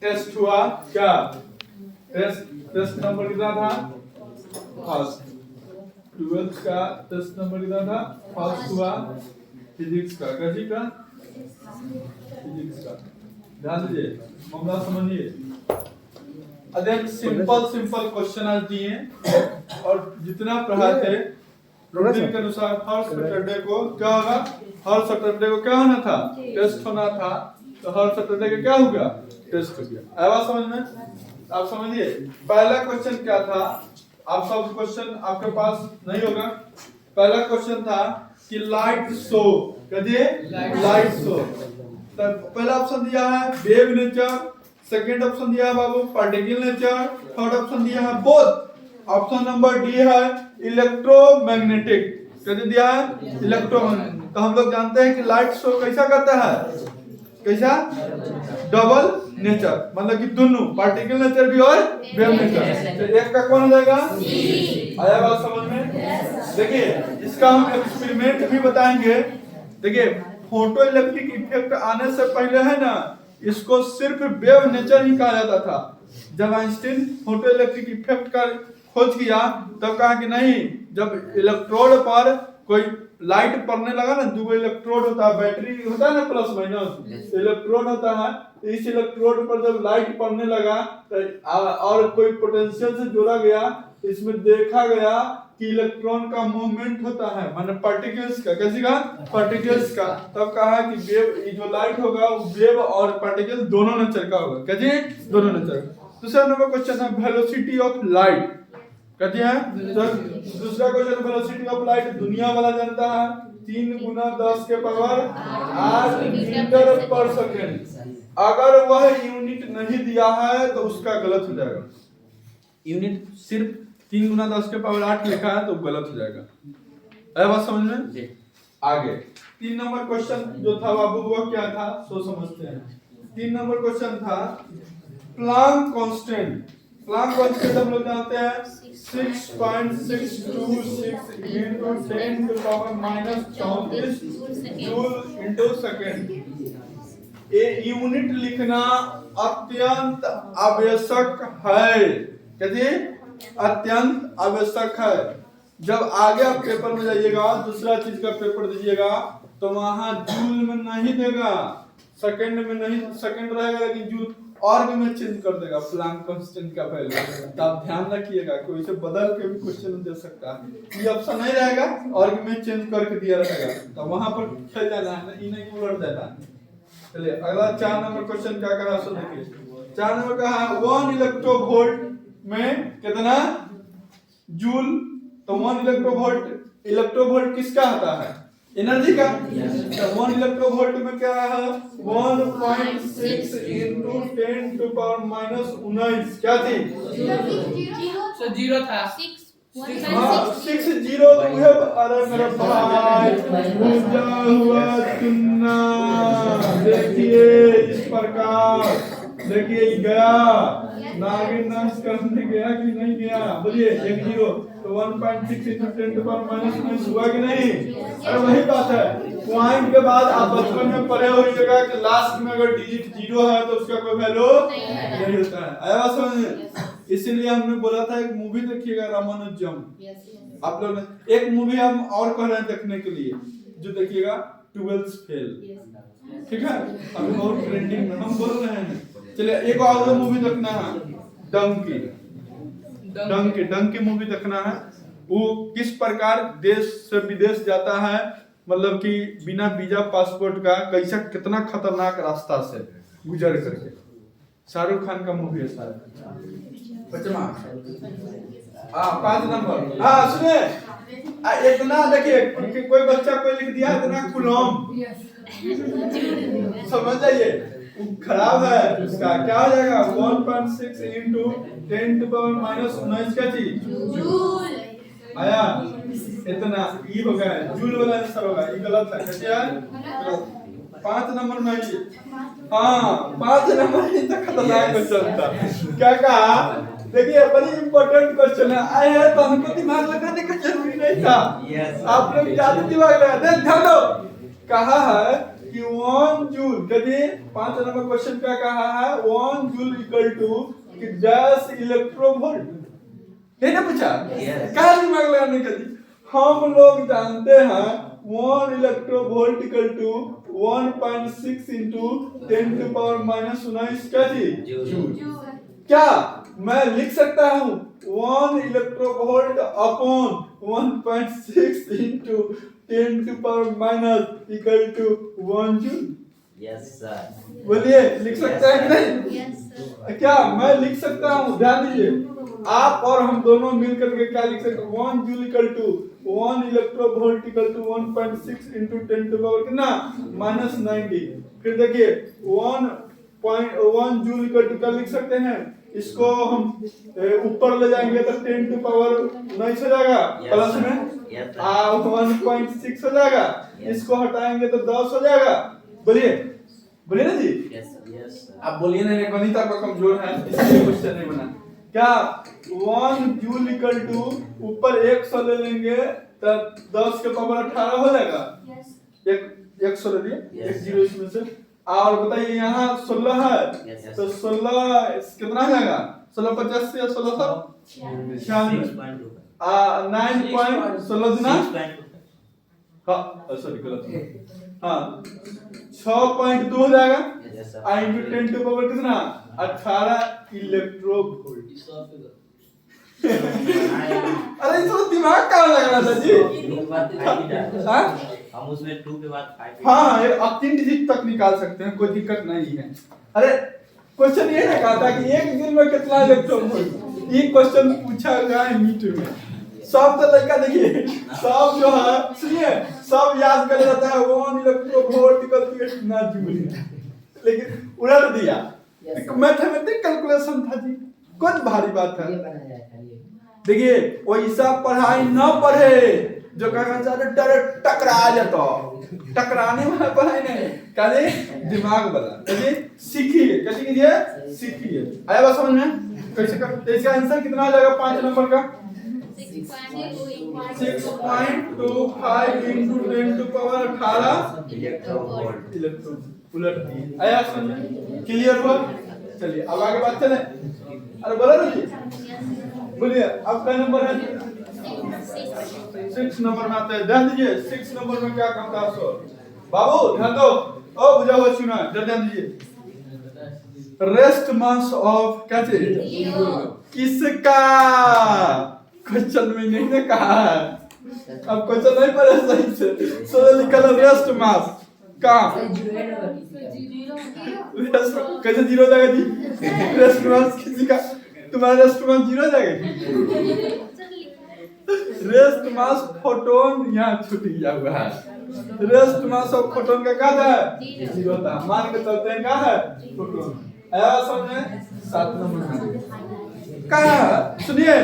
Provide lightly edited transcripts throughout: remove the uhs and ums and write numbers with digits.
Test हुआ क्या? Test number कितना था? फर्स्ट। 12th का टेस्ट नंबर कितना था? फर्स्ट हुआ फिजिक्स का। कैसी का? फिजिक्स का। ध्यान दीजिए, मामला समझिए। अधिक सिंपल क्वेश्चन आज दिए और जितना पढ़ाए थे रूटीन के अनुसार हर सैटरडे को क्या होगा? हर सैटरडे को क्या होना था? टेस्ट होना था। तो हर सैटरडे को क्या हो गया? टेस्ट हो गया। आया बात समझ में? आप समझिए पहला क्वेश्चन क्या था। आप सब क्वेश्चन आपके पास नहीं होगा। पहला क्वेश्चन था कि लाइट शो, कहिए लाइट शो। तो पहला ऑप्शन दिया है वेव नेचर, सेकंड ऑप्शन दिया है बाबू पार्टिकल नेचर, थर्ड ऑप्शन दिया है बोथ। ऑप्शन नंबर डी है इलेक्ट्रोमैग्नेटिक। कैसे दिया है? इलेक्ट्रोमैग्नेटिक। तो हम लोग जानते हैं कि लाइट शो कैसा करता है? कैसा? डबल नेचर, मतलब कि दोनों पार्टिकल नेचर भी और वेव नेचर। तो एक का कौन हो जाएगा? आया बात समझ में? देखिए इसका हम एक्सपेरिमेंट भी बताएंगे। देखिए फोटो इलेक्ट्रिक इफेक्ट आने से पहले है ना, इसको सिर्फ वेव नेचर ही कहा जाता था। जब आइंस्टीन फोटो इलेक्ट्रिक इफेक्ट का खोज किया तब कहा कि नहीं, जब इलेक्ट्रोड पर कोई लाइट पड़ने लगा ना, दो इलेक्ट्रोड होता है, बैटरी होता है ना प्लस माइनस, इलेक्ट्रोड होता है। तो इस इलेक्ट्रोड पर जब लाइट पड़ने लगा तो और कोई पोटेंशियल से जोड़ा गया, इसमें देखा गया कि इलेक्ट्रॉन का मूवमेंट होता है, माने पार्टिकल्स का। कैसी का? पार्टिकल्स का। तब कहा कि वेव, जो लाइट होगा वो वेव और पार्टिकल दोनों नेचर का होगा। कैसे? दोनों नेचर। दूसरा नंबर क्वेश्चन है वेलोसिटी ऑफ लाइट। कहते हैं तो दूसरा क्वेश्चन वेलोसिटी ऑफ लाइट दुनिया वाला जानता है 3 × 10 के पावर 8 मीटर पर सेकंड। अगर वह यूनिट नहीं दिया है तो उसका गलत हो जाएगा। यूनिट सिर्फ 3 × 10 के पावर 8 लिखा है तो गलत हो जाएगा। है बात समझ में? आगे 3 नंबर क्वेश्चन जो था बाबू वो क्या था सो समझते हैं। 3 नंबर क्वेश्चन था प्लांक कांस्टेंट। प्लांक कांस्टेंट हम लोग जानते हैं 6.626 into 10 to the power -34 joule into second. ये यूनिट लिखना अत्यंत आवश्यक है। कहते अत्यंत आवश्यक है। जब आगे आप पेपर में जाइएगा, दूसरा चीज का पेपर दीजिएगा तो वहां जूल में नहीं देगा, सेकंड में नहीं, सेकंड रहेगा लेकिन जूल और में चेंज कर देगा प्लांक कांस्टेंट का वैल्यू। तो आप ध्यान रखिएगा, कोई से बदल के भी क्वेश्चन दे सकता है। ये ऑप्शन नहीं रहेगा और में चेंज करके दिया रहेगा, तो वहां पर खेल जाना है, ये नहीं उलट देना। चलिए अगला 4 नंबर क्वेश्चन क्या कहा सो देखिए। 4 नंबर का है 1 इलेक्ट्रोवोल्ट में कितना जूल। तो 1 इलेक्ट्रोवोल्ट किसका होता है? एनर्जी का। तो 1 इलेक्ट्रोवोल्ट में क्या है? 1.6 into 10 to the power -19 क्या थी? जीरो था। 6 जीरो। अरे मेरा भाई पूजा हुआ चुन्ना। देखिए इस प्रकार, देखिए गया नागिन नाश करने गया कि नहीं गया? बोलिए 1 जीरो। तो 1.6 into 10 to the power -19 हुआ कि नहीं? अरे वही बात है। पॉइंट के बाद आप बचपन में पढ़े होइएगा कि लास्ट में अगर डिजिट जीरो है तो उसका कोई वैल्यू नहीं होता है। आया समझ में? इसीलिए हमने बोला था एक मूवी देखिएगा रामानुजम। आप लोग एक मूवी हम और कह रहे हैं देखने के लिए, जो देखिएगा 12th फेल। ठीक है, अभी बहुत ट्रेंडिंग में हम बोल रहे हैं। चलिए एक और मूवी देखना है, डंकी मूवी देखना है। वो किस प्रकार देश से विदेश जाता है, मतलब कि बिना वीजा पासपोर्ट का, कैसा कितना खतरनाक रास्ता से गुजर करके। शाहरुख खान का मूवी है सारा। 5 नंबर। हाँ सुनिए, इतना देखिए कोई बच्चा कोई लिख दिया इतना कुलम, समझ जाइए खराब है। उसका क्या हो जाएगा? 1.6 into 10 to the power -19 क्या चीज? जूल। आया इतना ई हो गया, जूल वाला आंसर होगा, ये गलत है। कैसे है? 5 नंबर में ही। हाँ 5 नंबर ही तो खतरनाक क्वेश्चन था। क्या कहा? देखिए बड़ी इंपॉर्टेंट क्वेश्चन है। आए हैं तो हमको दिमाग लगाने का जरूरी नहीं था। आप लोग ज्यादा दिमाग लगा दे। ध्यान दो, कहा है कि 1 जूल कभी 5 नंबर क्वेश्चन क्या कहा है 1 जूल इक्वल टू कि 10 इलेक्ट्रोवोल्ट ये ना पूछा क्या दिमाग लगाने का जी हम लोग जानते हैं 1 electronvolt equal to 1.6 into 10 to power minus 19 क्या थी जूल क्या मैं लिख सकता हूँ 1 electronvolt upon 1.6 into 10 to power minus equal to 1 joule yes sir बोलिए लिख सकते हैं कि नहीं Yes, sir. क्या मैं लिख सकता हूँ ध्यान दीजिए आप और हम दोनों मिलकर के क्या लिख सकते हैं 1 joule equal to 1 electronvolt equal to 1.6 into 10 to power कितना माइनस 90 फिर देखिए 1 जूल इक्वल टू क्या लिख सकते हैं इसको हम ऊपर ले जाएंगे तो 10 to power 9 हो जाएगा प्लस में 1.6 हो जाएगा इसको हटाएंगे तो 10 हो जाएगा बोलिए बोलिए ना जी यस यस आप बोलिए ना गणित आपका कमजोर है इसलिए क्वेश्चन नहीं बना क्या 1 जूल इक्वल टू ऊपर 100 ले लेंगे तो 10 के पावर 18 हो जाएगा एक 100 ले लिए एक जीरो इसमें से और बताइए यहाँ 16 है तो 16 कितना आ जाएगा 16 50 से 16 96 9.16 गुना हाँ सॉरी गलत हाँ 6.2 हो जाएगा आई इंटू 10 टू पावर कितना 18 इलेक्ट्रोवोल्ट अरे इसमें दिमाग कहाँ लग रहा था जी हाँ हम उसमें 2 के बाद 5 हाँ आप 3 डिजिट तक निकाल सकते हैं कोई दिक्कत नहीं है अरे क्वेश्चन ये ना कहा था कि एक दिन में कितना इलेक्ट्रोवोल्ट ये क्वेश्चन पूछा गया है नीट में सब तो लड़का देखिए सब जो है सुनिए सब याद कर लेता है 1 इलेक्ट्रोवोल्ट इक्वल टू इतना जूल लेकिन उड़ा दिया मैथमेटिक कैलकुलेशन था जी कौन भारी बात है देखिए वो हिसाब पढ़ाई न पढ़े जो कहना चाहते डायरेक्ट टकरा जाता टकराने वाला पढ़ाई नहीं कहते दिमाग वाला कहते सीखिए कैसे कीजिए सीखिए आया बात समझ में कैसे कर तो इसका आंसर कितना आ जाएगा 5 नंबर का 6.25 into 10 to power 18 इलेक्ट्रोवोल्ट उलट दिए आया समझ में क्लियर हुआ चलिए अब आगे बात चले अरे बोला ना जी बोलिए अब क्या नंबर है 6 नंबर में आता है ध्यान दीजिए 6 नंबर में क्या कहता है सर बाबू ध्यान दो ओ बुझा हुआ सुना ध्यान दीजिए रेस्ट मास ऑफ क्या चाहिए किसका क्वेश्चन में नहीं ने कहा अब क्वेश्चन नहीं पढ़े सही से सो लिखल रेस्ट मास का रेस्ट कैसे जीरो जाएगा जी रेस्ट मास किसी का तुम्हारा रेस्ट मास जीरो जाएगा रेस्ट मास फोटोन यहाँ छूट गया हुआ है रेस्ट मास ऑफ फोटोन का क्या था जीरो था मान के चलते हैं क्या है फोटोन आया समझ में 7 नंबर का सुनिए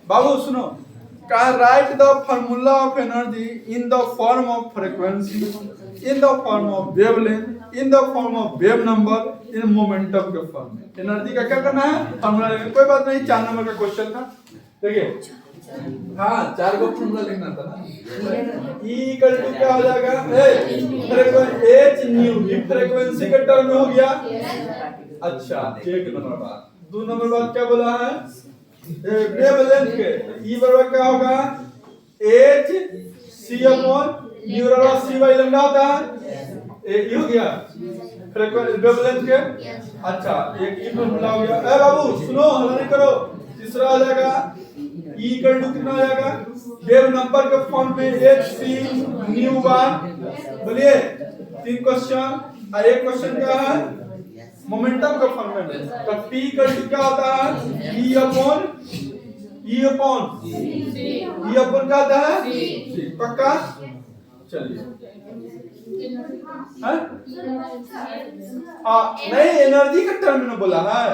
बाबू सुनो का right the formula of energy in the form of frequency in the form of wavelength in the form of wave number in momentum के फॉर्म में एनर्जी का क्या करना है फार्मूला लेना कोई बात नहीं 4 नंबर का क्वेश्चन था देखिए हाँ 4 को फॉर्मूला लिखना था ना E इक्वल टू क्या हो जाएगा h न्यू ये फ्रीक्वेंसी के टर्म में हो गया अच्छा 1 नंबर बात 2 नंबर बात क्या बोला है वेवलेंथ के E बराबर क्या होगा h c अपॉन न्यू बराबर c बाई लैम्डा होता है ये हो गया फ्रीक्वेंसी वेवलेंथ के अच्छा एक ई फॉर्मूला हो गया ए बाबू सुनो हल नहीं करो तीसरा आ जाएगा E इक्वल टू कितना आ जाएगा वेव नंबर के फॉर्म में h c न्यू बार बोलिए 3 क्वेश्चन और एक क्वेश्चन क्या है मोमेंटम का फॉर्म में तो p इक्वल टू क्या होता है e अपॉन क्या होता है c पक्का चलिए नहीं एनर्जी का टर्म में बोला है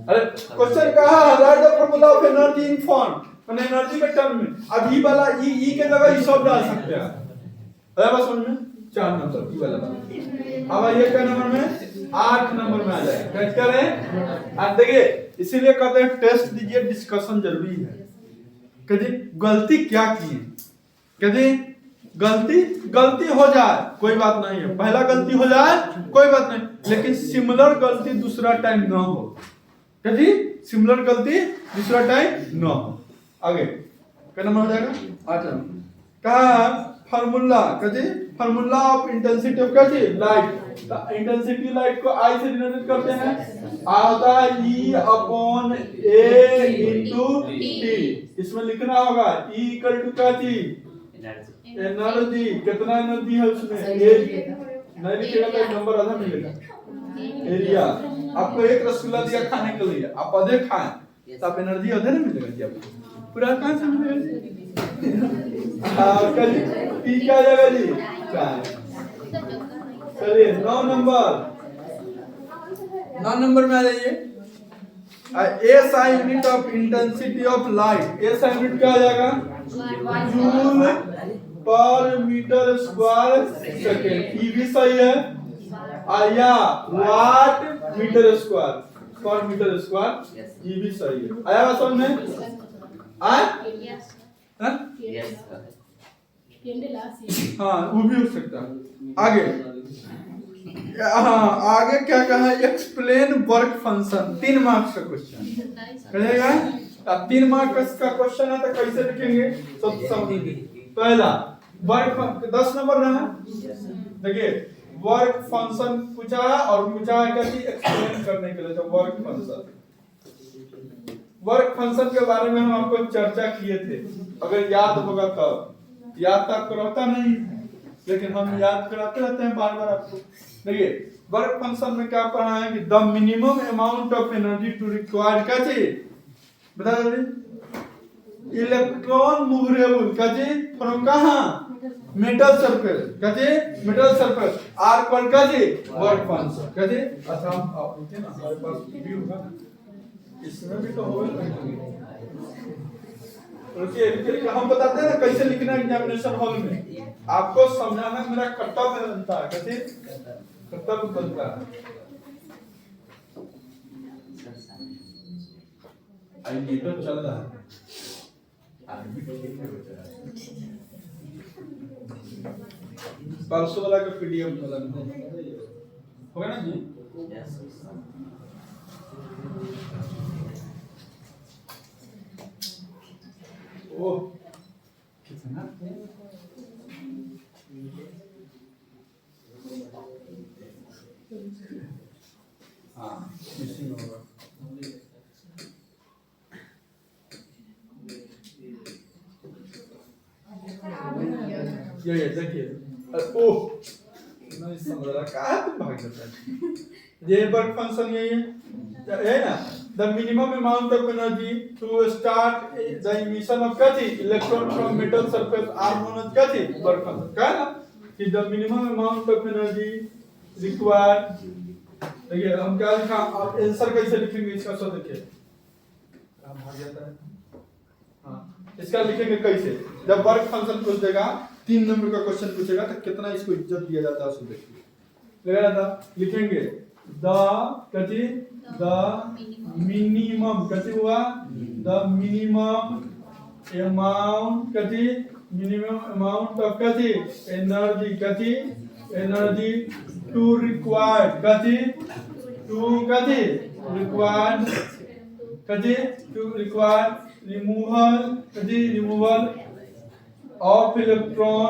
अरे क्वेश्चन कहा right the formula of energy in form मैंने एनर्जी के टर्म में अब ई वाला ई के जगह ई सब डाल सकते हैं अरे बस समझ में 4 नंबर ई वाला अब ये क्या नंबर में 8 नंबर में आ जाएगा कैसे करें अब देखिए इसीलिए कहते हैं टेस्ट दीजिए डिस्कशन जरूरी है कहते गलती क्या की है कहते गलती हो जाए कोई बात नहीं है, पहला गलती हो जाए कोई बात नहीं, लेकिन सिमिलर गलती दूसरा टाइम ना हो। क्या जी? सिमिलर गलती दूसरा टाइम ना हो। आगे क्या नंबर हो जाएगा? 8 नंबर। कहा फार्मूला कहते फार्मूला ऑफ इंटेंसिटी ऑफ क्या चीज? लाइट। इंटेंसिटी लाइट को आई से डिनोट करते हैं, आधा ई अपॉन ए इंटू टी। इसमें लिखना होगा ई इक्वल टू क्या चीज? एनर्जी। कितना एनर्जी है उसमें? नहीं लिखेगा तो एक नंबर आधा मिलेगा। एरिया। आपको एक रसगुल्ला दिया खाने के लिए, आप आधे खाएं तो आप एनर्जी आधे नहीं मिलेगा जी आपको, पूरा कहां से मिलेगा? कल पी क्या जाएगा जी? चलिए 9 नंबर में आ जाइए। SI unit of intensity of light. SI unit क्या आ जाएगा? जूल पर मीटर स्क्वायर सेकेंड। ई भी सही है। या वाट मीटर स्क्वायर पर मीटर स्क्वायर, ये भी सही है। आया बात समझ में? हाँ वो भी हो सकता है। आगे आगे क्या कहा? Explain work function. 3 मार्क्स का क्वेश्चन करेगा। अब 3 मार्क्स का क्वेश्चन है तो कैसे लिखेंगे सब समझिए। पहला वर्क 10 नंबर रहा। देखिए वर्क फंक्शन पूछा और पूछा है क्या चीज? एक्सप्लेन करने के लिए। तो वर्क फंक्शन के बारे में हम आपको चर्चा किए थे, अगर याद होगा तब। याद तो आपको रहता नहीं, लेकिन हम याद कराते रहते हैं बार बार आपको। देखिए वर्क फंक्शन में क्या पढ़ा है कि the minimum amount of energy to required क्या चीज? बता दीजिए। इलेक्ट्रॉन मूवेबल क्या चीज? फ्रॉम कहां? मेटल सरफेस क्या चीज? Metal surface. आर कॉल्ड क्या चीज? वर्क फंक्शन क्या चीज? अच्छा हम आप लिखे ना, हमारे पास भी होगा ना, इसमें भी तो होगा। रुकिए हम बताते हैं ना कैसे लिखना है एग्जामिनेशन हॉल में। आपको समझाना मेरा कर्तव्य बनता है। कैसे कर्तव्य बनता है? आई तो चल रहा है। परसों वाला का पीडीएफ वाला होगा ना जी? ओह कितना हाँ मिसिंग होगा। ये देखिए ओह नहीं समझ रहा कहाँ तुम भाग जाता है। ये वर्क फंक्शन यही है ना? The minimum amount of energy to start the emission of क्या थी? Electron from metal surface are known as क्या थी? Work function। क्या है ना कि the minimum amount of energy required। देखिए हम क्या लिखा? आप आंसर कैसे लिखेंगे इसका? सब देखिए काम भाग जाता है। हाँ इसका लिखेंगे कैसे? जब वर्क फंक्शन पूछ देगा 3 नंबर का क्वेश्चन पूछेगा तो कितना इसको इज्जत दिया जाता है उसको देखिए। लगा था लिखेंगे द मिनिमम कति हुआ? द मिनिमम अमाउंट ऑफ कति? Energy to required removal of electron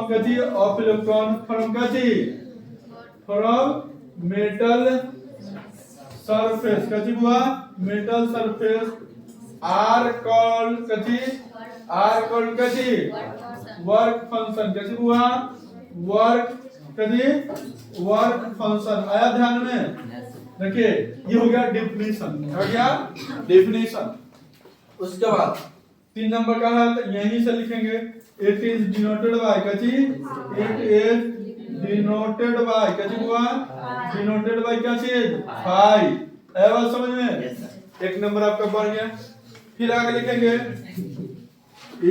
from metal surface कथी हुआ? मेटल सरफेस आर कॉल्ड कथी? वर्क फंक्शन कथी हुआ? Work function. आया ध्यान में? देखिए ये हो गया डेफिनेशन। हो गया डेफिनेशन। उसके बाद 3 नंबर का है तो यहीं से लिखेंगे इट इज डिनोटेड बाय कथी? इट इज डिनोटेड बाय कथी हुआ? डिनोटेड बाय क्या चीज? फाई। है बात समझ में? एक नंबर आपका बढ़ गया। फिर आगे लिखेंगे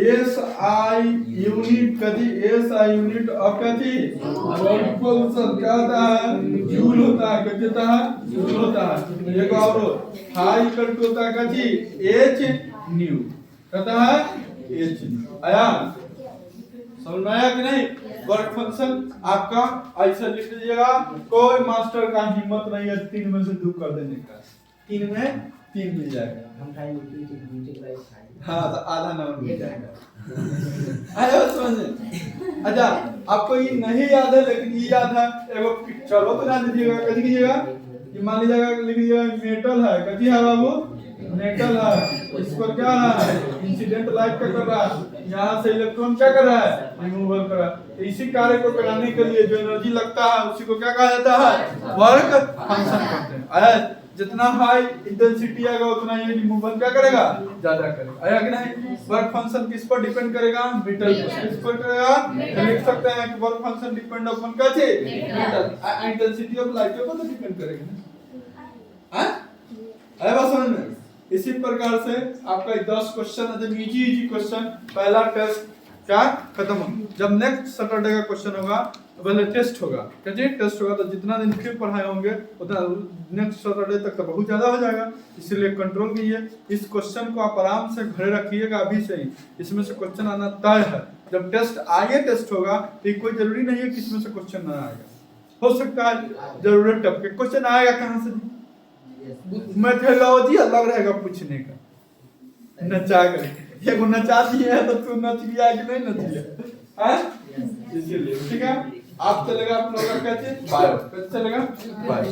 एसआई यूनिट कथी? एसआई यूनिट ऑफ कथी? वर्क फंक्शन क्या होता है? जूल होता है। कितना होता है? जूल होता है। एक और फाई इक्वल टू होता है कथी? H new. कहता है एच न्यू। आया समझ में आया कि नहीं? वर्क फंक्शन आपका ऐसा लिख लीजिएगा, कोई मास्टर का हिम्मत नहीं है 3 में से 2 कर देने का, 3 में 3 मिल जाएगा। हम खाएंगे हाँ तो आधा नंबर मिल जाएगा। आया समझ में? अच्छा आपको ये नहीं याद है लेकिन ये याद है, एगो चलो तो जान लीजिएगा, कैसे कीजिएगा, ये मान लीजिएगा लिख लीजिएगा मेटल है, कैसी है बाबू, मेटल है, इस पर क्या है, इंसिडेंट लाइट का कर रहा है, यहाँ से इलेक्ट्रॉन क्या कर रहा है, रिमूवल कर रहा है। तो इसी कार्य को कराने के लिए जो एनर्जी लगता है उसी को क्या कहा जाता है, वर्क फंक्शन कहते हैं। आया, जितना हाई इंटेंसिटी आएगा उतना ये रिमूवल क्या करेगा, ज्यादा करेगा। आया कि नहीं? वर्क फंक्शन किस पर डिपेंड करेगा, मेटल पर। किस पर करेगा, तो लिख सकते हैं कि वर्क फंक्शन डिपेंड अपॉन क्या चीज, मेटल। इंटेंसिटी ऑफ लाइट पर तो डिपेंड करेगा ना। हां आया बात समझ में? इसी प्रकार से आपका 10 क्वेश्चन एकदम इजी क्वेश्चन, पहला टेस्ट क्या खत्म हो। जब नेक्स्ट सैटरडे का क्वेश्चन होगा पहले टेस्ट होगा, कैसे टेस्ट होगा, तो जितना दिन फिर पढ़ाए होंगे उतना नेक्स्ट सैटरडे तक तो बहुत ज्यादा हो जाएगा, इसलिए कंट्रोल कीजिए। इस क्वेश्चन को आप आराम से घरे रखिएगा अभी से ही, इसमें से क्वेश्चन आना तय है। जब टेस्ट आगे टेस्ट होगा तो कोई जरूरी नहीं है कि इसमें से क्वेश्चन ना आएगा, हो सकता है जरूरत टप के क्वेश्चन आएगा कहाँ से, मेथोडोलॉजी अलग रहेगा पूछने का, नचा कर एगो नचा दिए है तो तू नच गया कि नहीं नच गया, हैं? इसीलिए ठीक है। आप चलेगा आप लोगों का कैसे बायो, कैसे चलेगा बायो।